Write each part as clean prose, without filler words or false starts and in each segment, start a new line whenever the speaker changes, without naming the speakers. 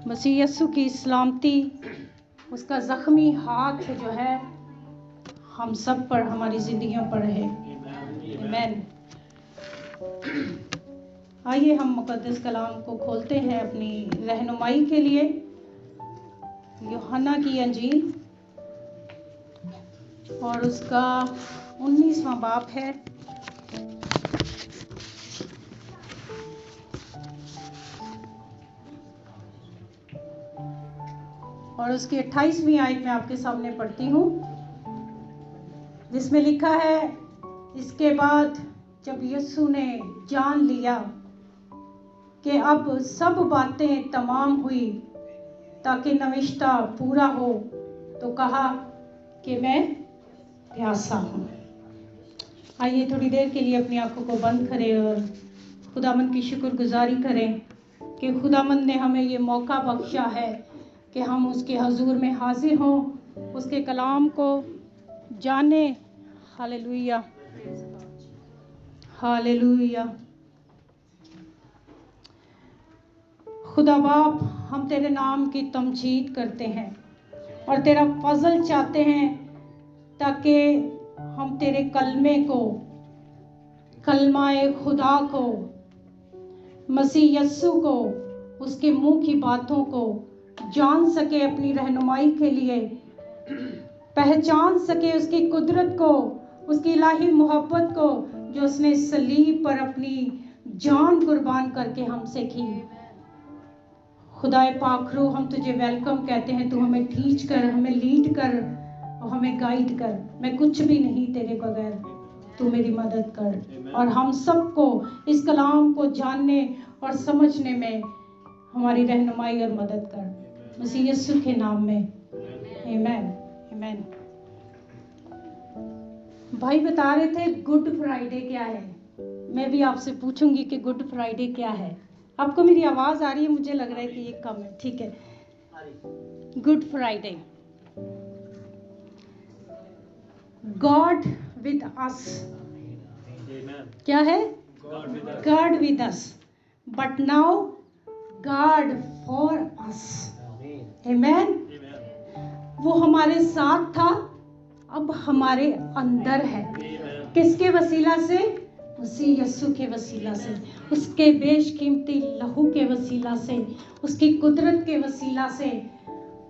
मसीह यीशु की सलामती, उसका ज़ख्मी हाथ जो है हम सब पर, हमारी ज़िंदगियों पर है। आमीन। आइए हम मुक़द्दस कलाम को खोलते हैं अपनी रहनुमाई के लिए। यूहन्ना की अंजील और उसका 19वां बाब है। और उसकी 28वीं आयत में आपके सामने पढ़ती हूँ, जिसमें लिखा है, इसके बाद जब यीशु ने जान लिया कि अब सब बातें तमाम हुई ताकि नविश्ता पूरा हो, तो कहा कि मैं प्यासा हूँ। आइए थोड़ी देर के लिए अपनी आंखों को बंद करें और खुदावंद की शुक्रगुजारी करें कि खुदावंद ने हमें ये मौका बख्शा है कि हम उसके हजूर में हाजिर हों, उसके कलाम को जाने। Hallelujah, hallelujah. खुदा बाप, हम तेरे नाम की तमजीद करते हैं और तेरा फजल चाहते हैं ताकि हम तेरे कलमे को, कलमाए खुदा को, मसीह यस्सु को, उसके मुंह की बातों को जान सके, अपनी रहनुमाई के लिए पहचान सके, उसकी कुदरत को, उसकी इलाही मोहब्बत को जो उसने सलीब पर अपनी जान कुर्बान करके हमसे की। खुदाए पाखरू, हम तुझे वेलकम कहते हैं। तू हमें टीच कर, हमें लीड कर और हमें गाइड कर। मैं कुछ भी नहीं तेरे बगैर, तू मेरी मदद कर और हम सबको इस कलाम को जानने और समझने में हमारी रहनुमाई और मदद कर, मसीह यीशु के नाम में, आमीन, आमीन। भाई बता रहे थे गुड फ्राइडे क्या है। मैं भी आपसे पूछूंगी कि गुड फ्राइडे क्या है। आपको मेरी आवाज आ रही है? मुझे लग रहा है कि ये कम है। ठीक है। Good Friday, God with us. क्या है? God with us, but now God for us. आमीन। वो हमारे साथ था, अब हमारे अंदर है। किसके वसीला से? मसीह यीशु के वसीला से, उसके बेशकीमती लहू के वसीला से, उसकी कुदरत के वसीला से,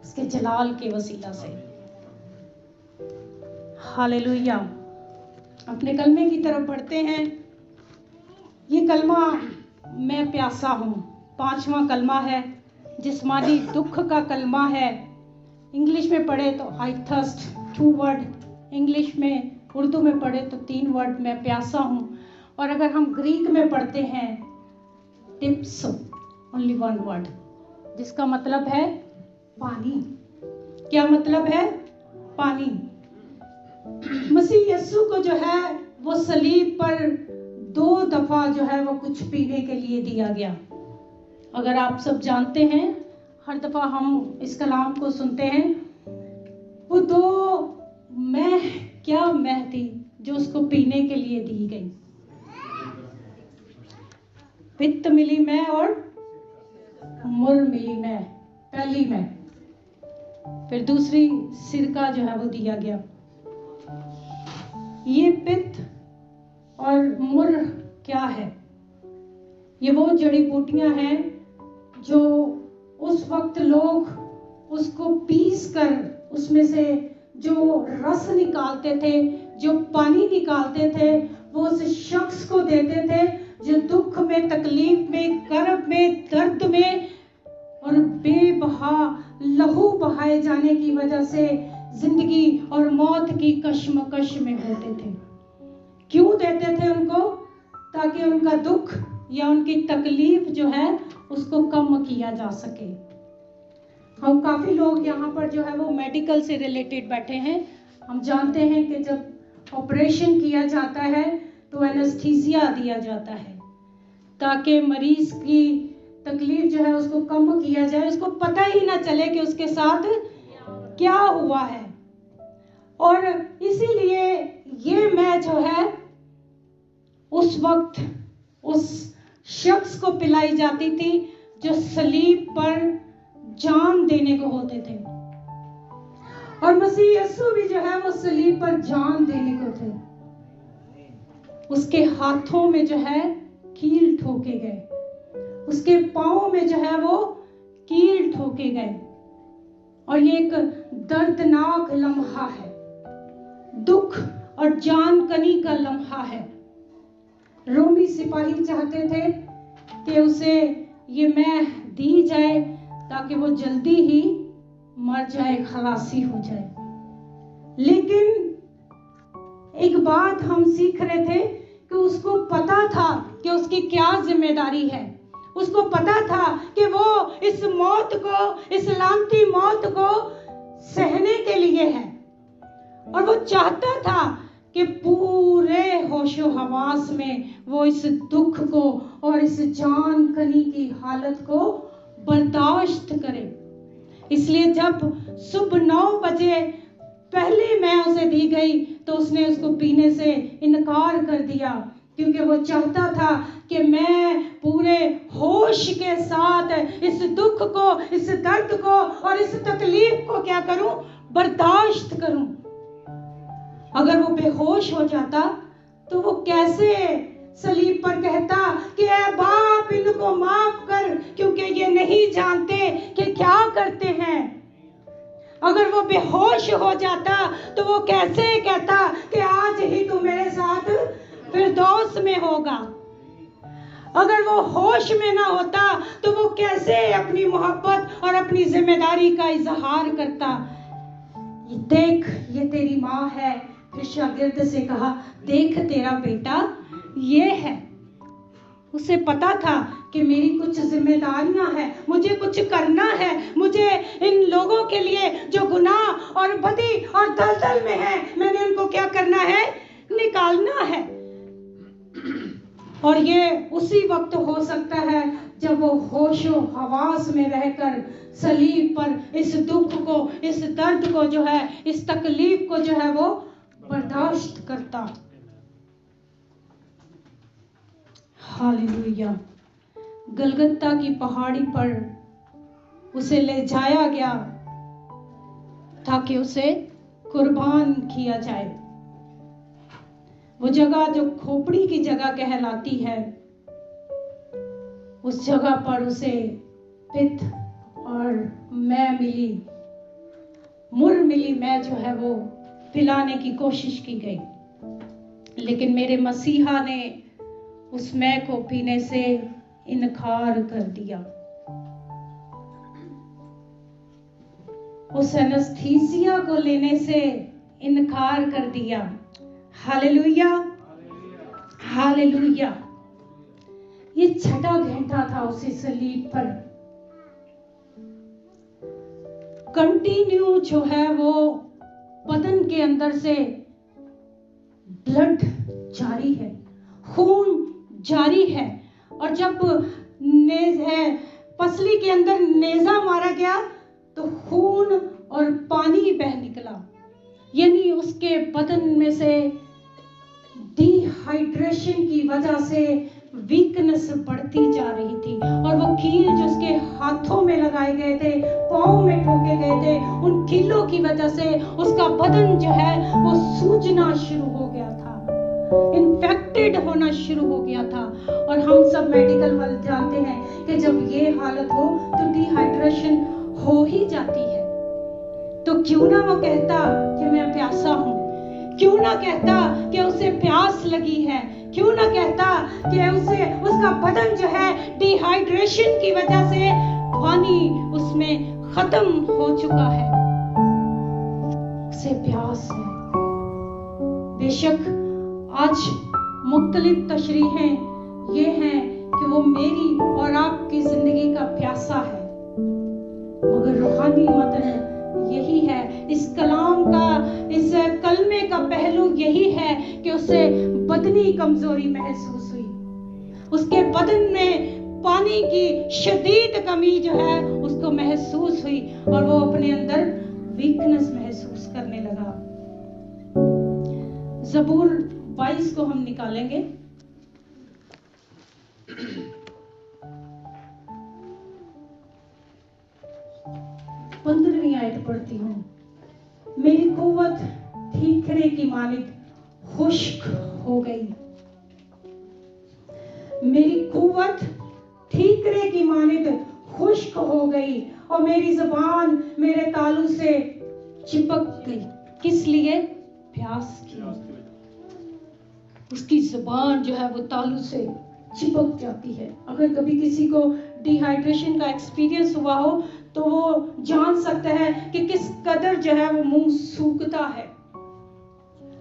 उसके जलाल के वसीला से। हालेलुया। अपने कलमे की तरफ बढ़ते हैं। ये कलमा मैं प्यासा हूँ 5वां कलमा है, जिस्मानी दुख का कलमा है। इंग्लिश में पढ़े तो आई थर्स्ट, 2 वर्ड। इंग्लिश में, उर्दू में पढ़े तो 3 वर्ड, मैं प्यासा हूँ। और अगर हम ग्रीक में पढ़ते हैं, टिप्सो, ओनली 1 वर्ड, जिसका मतलब है पानी। क्या मतलब है? पानी। मसीह यीशु को जो है वो सलीब पर 2 दफा जो है वो कुछ पीने के लिए दिया गया। अगर आप सब जानते हैं, हर दफा हम इस कलाम को सुनते हैं, वो 2 मैह थी जो उसको पीने के लिए दी गई। पित्त मिली मैं और मुर मिली मैं, पहली मैं। फिर दूसरी सिरका जो है वो दिया गया। ये पित्त और मुर क्या है? ये वो जड़ी बूटियां हैं जो उस वक्त लोग उसको पीस कर उसमें से जो रस निकालते थे, जो पानी निकालते थे, वो उस शख्स को देते थे जो दुख में, तकलीफ में, कर्ब में, दर्द में और बेबहा लहू बहाए जाने की वजह से जिंदगी और मौत की कश्मकश में होते थे। क्यों देते थे उनको? ताकि उनका दुख या उनकी तकलीफ जो है उसको कम किया जा सके। हम काफी लोग यहाँ पर जो है वो मेडिकल से रिलेटेड बैठे हैं। हम जानते हैं कि जब ऑपरेशन किया जाता है तो एनेस्थीसिया दिया जाता है ताकि मरीज की तकलीफ जो है उसको कम किया जाए, उसको पता ही ना चले कि उसके साथ क्या हुआ है। और इसीलिए ये मैं जो है उस वक्त उस शख्स को पिलाई जाती थी जो सलीब पर जान देने को होते थे। और मसीह यीशु भी जो है वो सलीब पर जान देने को थे। उसके हाथों में जो है कील ठोके गए, उसके पांव में जो है वो कील ठोके गए। और ये एक दर्दनाक लम्हा है, दुख और जान कनी का लम्हा है। रोमी सिपाही चाहते थे कि उसे ये मैं दी जाए ताकि वो जल्दी ही मर जाए, खलासी हो जाए। लेकिन एक बात हम सीख रहे थे कि उसको पता था कि उसकी क्या जिम्मेदारी है। उसको पता था कि वो इस मौत को, इस लानती मौत को सहने के लिए है। और वो चाहता था कि पूरे होशो हवास में वो इस दुख को और इस जान कनी की हालत को बर्दाश्त करे। इसलिए जब सुबह 9 बजे पहले मैं उसे दी गई तो उसने उसको पीने से इनकार कर दिया, क्योंकि वो चाहता था कि मैं पूरे होश के साथ इस दुख को, इस दर्द को और इस तकलीफ को क्या करूं, बर्दाश्त करूं। अगर वो बेहोश हो जाता तो वो कैसे सलीब पर कहता कि ऐ बाप इनको माफ कर, क्योंकि ये नहीं जानते कि क्या करते हैं। अगर वो बेहोश हो जाता तो वो कैसे कहता कि आज ही तू मेरे साथ फिरदौस में होगा। अगर वो होश में ना होता तो वो कैसे अपनी मोहब्बत और अपनी जिम्मेदारी का इजहार करता। देख ये तेरी माँ है। फिर शागिर्द से कहा, देख तेरा बेटा ये है। उसे पता था कि मेरी कुछ जिम्मेदारियां हैं, मुझे कुछ करना है, मुझे इन लोगों के लिए जो गुनाह और बदी और दलदल में है, मैंने उनको क्या करना है, निकालना है। और ये उसी वक्त हो सकता है जब वो होशो हवास में रहकर सलीब पर इस दुख को, इस दर्द को जो है, इस तकलीफ को जो है वो बर्दाश्त करता। हालेलुया। गलगत्ता की पहाड़ी पर उसे ले जाया गया ताकि उसे कुर्बान किया जाए। वो जगह जो खोपड़ी की जगह कहलाती है, उस जगह पर उसे पित्त और मैं मिली, मुर मिली मैं जो है वो पिलाने की कोशिश की गई। लेकिन मेरे मसीहा ने उस मैं को पीने से इनकार कर दिया। उस एनेस्थीसिया को लेने से इनकार कर दिया। Hallelujah, hallelujah. ये छठा घंटा था उसी सलीब पर। कंटिन्यू जो है वो बदन के अंदर से ब्लड जारी है, खून जारी है। और जब पसली के अंदर नेजा मारा गया तो खून और पानी बह निकला। यानी उसके बदन में से डिहाइड्रेशन की वजह से वीकनेस बढ़ती जा रही थी। और वो कील जो उसके हाथों में लगाए गए थे, पाँव में ठोके गए थे, उन कीलों की वजह से उसका बदन जो है वो सूजना शुरू हो गया था, इन्फेक्टेड होना शुरू हो गया था। और हम सब मेडिकल वाले जानते हैं कि जब ये हालत हो तो डिहाइड्रेशन हो ही जाती है। तो क्यों ना वो कहता कि मैं प्यासा हूं, क्यों ना कहता कि उसे प्यास लगी है, क्यों ना कहता कि उसे उसका बदन जो है डिहाइड्रेशन की वजह से पानी उसमें खत्म हो चुका है, उसे प्यास है। बेशक आज मुख्तलिफ तशरीहें ये हैं कि वो मेरी और आपकी जिंदगी का प्यासा है, मगर रूहानी मतन यही है, इस कलाम का, इस कलमे का पहलू यही है कि उसे बदनी कमजोरी महसूस हुई, उसके बदन में पानी की शदीद कमी जो है उसको महसूस हुई और वो अपने अंदर वीकनेस महसूस करने लगा। ज़बूर 22 को हम निकालेंगे। आयत पढ़ती हूँ। मेरी कुव्वत ठीकरे की मानित खुश्क हो गई। मेरी कुव्वत ठीकरे की मानित खुश्क हो गई और मेरी जुबान मेरे तालू से चिपक गई। किस लिए? प्यास की। उसकी जुबान जो है वो तालू से चिपक जाती है। अगर कभी किसी को डिहाइड्रेशन का एक्सपीरियंस हुआ हो तो वो जान सकता है कि किस कदर जो है वो मुंह सूखता है।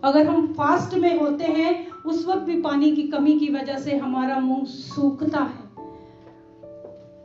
अगर हम फास्ट में होते हैं उस वक्त भी पानी की कमी की वजह से हमारा मुंह सूखता है,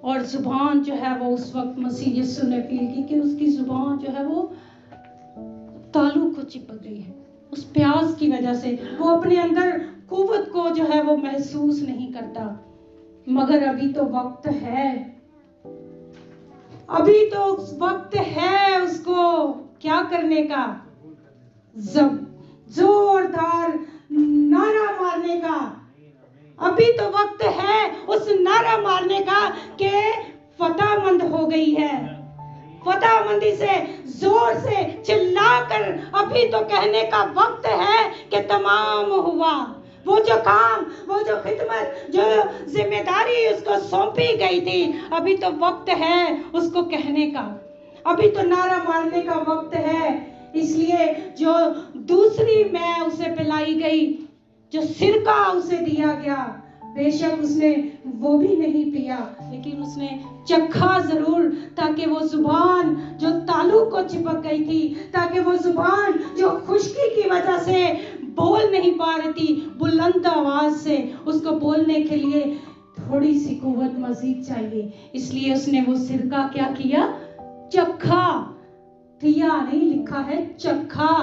और जुबान जो है वो उस वक्त मसीह यीशु ने फील की कि उसकी जुबान जो है वो तालू को चिपक गई है। उस प्यास की वजह से वो अपने अंदर कुव्वत को जो है वो महसूस नहीं करता। मगर अभी तो वक्त है, अभी तो वक्त है उसको क्या करने का? जोरदार नारा मारने का। अभी तो वक्त है उस नारा मारने का कि फतेहमंद हो गई है। फतेहमंदी से जोर से चिल्लाकर अभी तो कहने का वक्त है कि तमाम हुआ। वो जो काम, वो जो खिदमत, जो जिम्मेदारी उसको सौंपी गई थी, अभी तो वक्त है उसको कहने का। अभी तो नारा मारने का वक्त है। इसलिए जो दूसरी मैं उसे पिलाई गई, जो सिरका उसे दिया गया, बेशक उसने वो भी नहीं पिया, लेकिन उसने चखा जरूर, ताकि वो जुबान जो तालू को चिपक गई थी, ताकि वो जुबान जो खुश्की की वजह से बोल नहीं पा रही थी, बुलंद आवाज से उसको बोलने के लिए थोड़ी सी कुव्वत मजीद चाहिए। इसलिए उसने वो सिरका क्या किया? चखा। पिया नहीं लिखा है, चखा,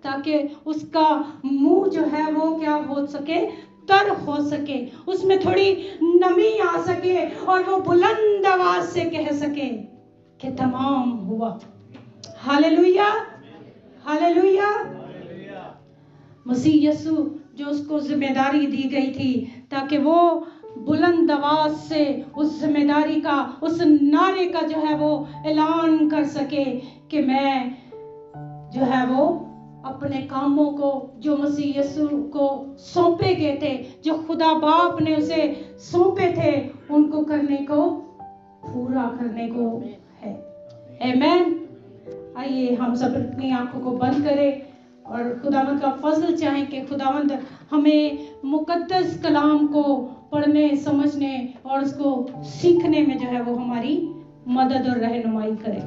ताकि उसका मुंह जो है वो क्या हो सके? तर हो सके, उसमें थोड़ी नमी आ सके और वो बुलंद आवाज से कह सके कि तमाम हुआ। Hallelujah, hallelujah. मसीह यीशु जो उसको जिम्मेदारी दी गई थी ताकि वो बुलंद आवाज से उस जिम्मेदारी का, उस नारे का जो है वो ऐलान कर सके कि मैं जो है वो अपने कामों को जो मसीह यीशु को सौंपे गए थे, जो खुदा बाप ने उसे सौंपे थे, उनको करने को, पूरा करने को है। आमीन। आइए हम सब अपनी आंखों को बंद करें और खुदावंद का फजल चाहें कि खुदावंद हमें मुकद्दस कलाम को पढ़ने, समझने और उसको सीखने में जो है वो हमारी मदद और रहनुमाई करे।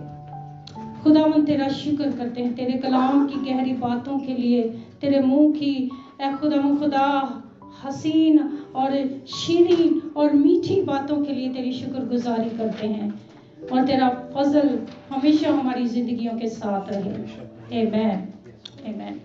खुदावंद तेरा शुक्र करते हैं तेरे कलाम की गहरी बातों के लिए, तेरे मुंह की खुदा हसीन और शीरीन और मीठी बातों के लिए तेरी शुक्रगुजारी करते हैं, और तेरा फजल हमेशा हमारी जिंदगियों के साथ रहे। आमीन, आमीन।